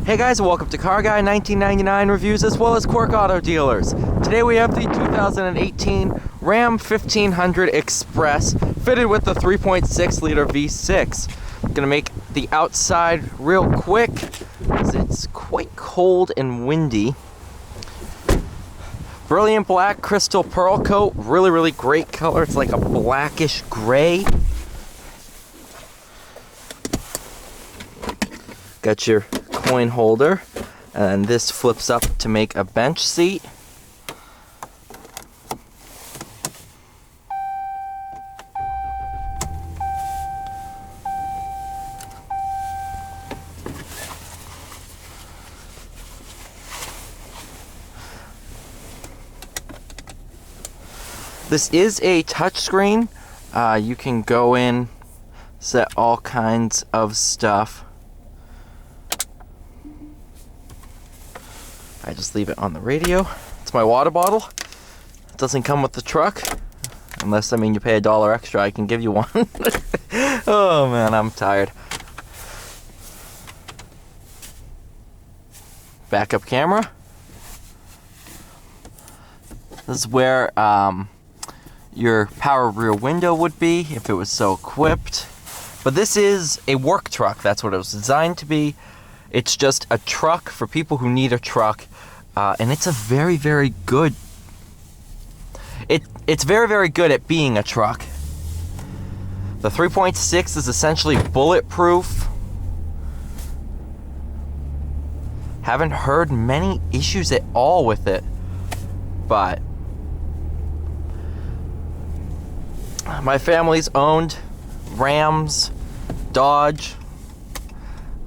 Hey guys, welcome to Car Guy 1999 reviews as well as Quirk Auto Dealers. Today we have the 2018 Ram 1500 Express fitted with the 3.6 liter V6. I'm gonna make the outside real quick because it's quite cold and windy. Brilliant black crystal pearl coat, really great color. It's like a blackish gray. Got your coin holder, and this flips up to make a bench seat. This is a touchscreen. You can go in, set all kinds of stuff. I just leave it on the radio. It's my water bottle. It doesn't come with the truck. Unless, I mean, you pay $1 extra, I can give you one. Oh man, I'm tired. Backup camera. This is where your power rear window would be if it was so equipped. But this is a work truck. That's what it was designed to be. It's just a truck for people who need a truck, and it's a very good. It's very good at being a truck. The 3.6 is essentially bulletproof. Haven't heard many issues at all with it, but my family's owned Rams, Dodge,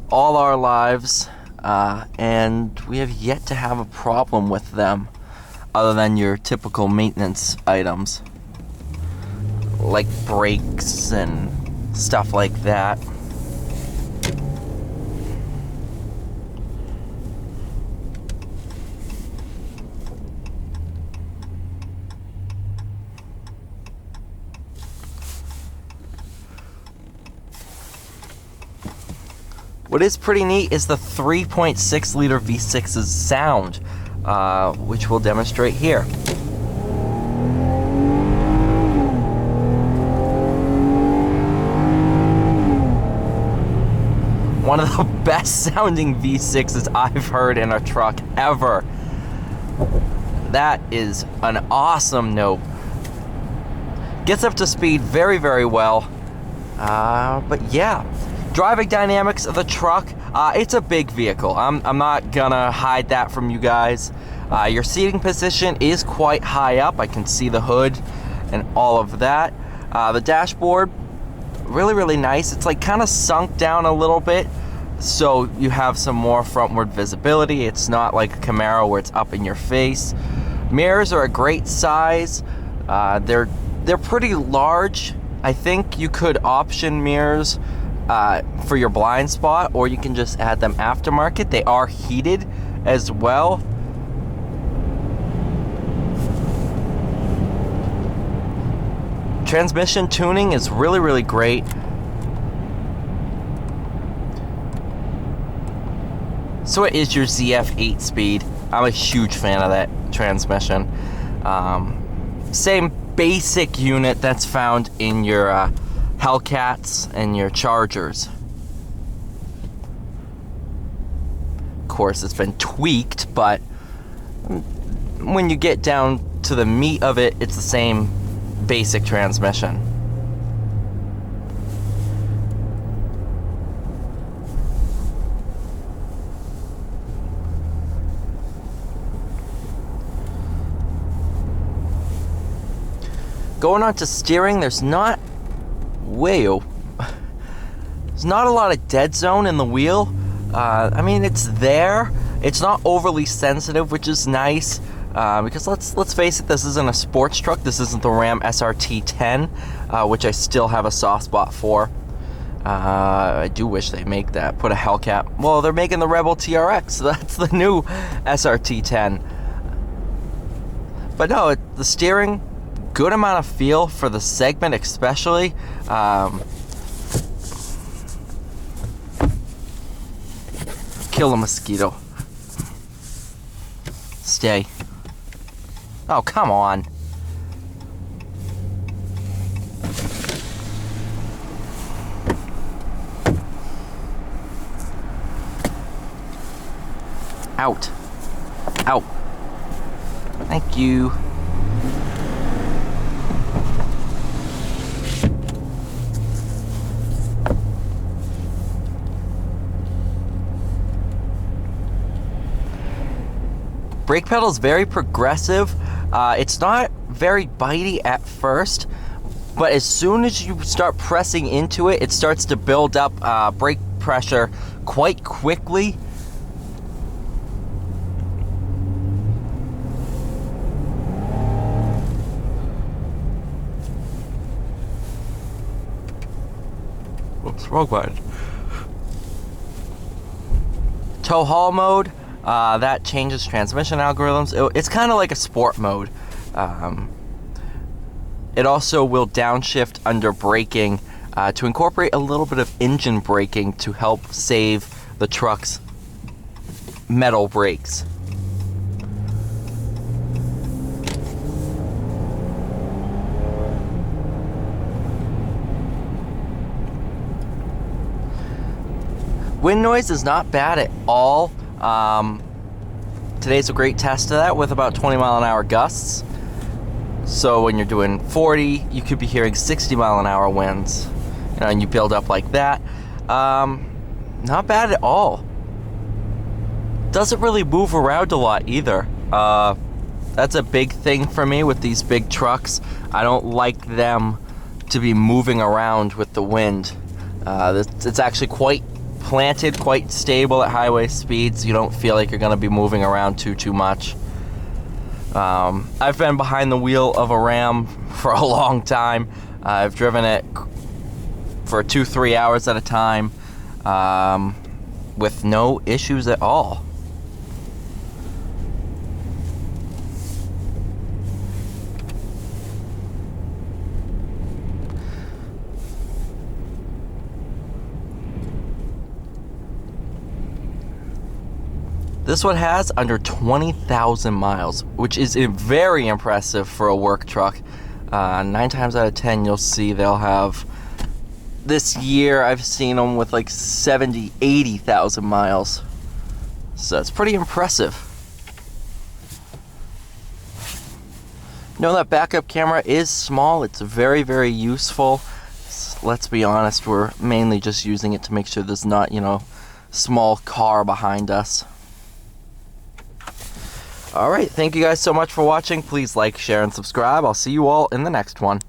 all our lives, and we have yet to have a problem with them other than your typical maintenance items like brakes and stuff like that. What is pretty neat is the 3.6 liter V6's sound, which we'll demonstrate here. One of the best sounding V6s I've heard in a truck ever. That is an awesome note. Gets up to speed very well. But yeah. Driving dynamics of the truck, it's a big vehicle. I'm not gonna hide that from you guys. Your seating position is quite high up. I can see the hood and all of that. The dashboard, really nice. It's like kind of sunk down a little bit, so you have some more frontward visibility. It's not like a Camaro where it's up in your face. Mirrors are a great size. They're pretty large. I think you could option mirrors for your blind spot, or you can just add them aftermarket. They are heated as well. Transmission tuning is really great. So it is your ZF 8-speed. I'm a huge fan of that transmission. Same basic unit that's found in your Hellcats and your Chargers. Of course, it's been tweaked, but when you get down to the meat of it, it's the same basic transmission. Going on to steering, there's not there's not a lot of dead zone in the wheel. I mean, it's there. It's not overly sensitive, which is nice, because let's face it, this isn't a sports truck. This isn't the Ram SRT 10, which I still have a soft spot for. I do wish they make that. Put a Hellcat. Well, they're making the Rebel TRX, so that's the new SRT 10. But no, the steering, good amount of feel for the segment, especially. kill a mosquito. Stay. Oh, come on. Out. Out. Thank you. Brake pedal is very progressive. It's not very bitey at first, but as soon as you start pressing into it, it starts to build up brake pressure quite quickly. Whoops, wrong button. Tow haul mode. That changes transmission algorithms. It's kind of like a sport mode. It also will downshift under braking to incorporate a little bit of engine braking to help save the truck's metal brakes. Wind noise is not bad at all. Today's a great test of that with about 20-mile-an-hour gusts. So when you're doing 40, you could be hearing 60-mile-an-hour winds. You know, and you build up like that. Not bad at all. Doesn't really move around a lot either. That's a big thing for me with these big trucks. I don't like them to be moving around with the wind. It's actually quite planted, quite stable at highway speeds. You don't feel like you're going to be moving around too much. I've been behind the wheel of a Ram for a long time. I've driven it for 2-3 hours at a time with no issues at all. This one has under 20,000 miles, which is very impressive for a work truck. 9 times out of 10, you'll see they'll have, this year I've seen them with like 70, 80,000 miles. So it's pretty impressive. That backup camera is small. It's very, very useful. Let's be honest, we're mainly just using it to make sure there's not, small car behind us. Alright, thank you guys so much for watching. Please like, share, and subscribe. I'll see you all in the next one.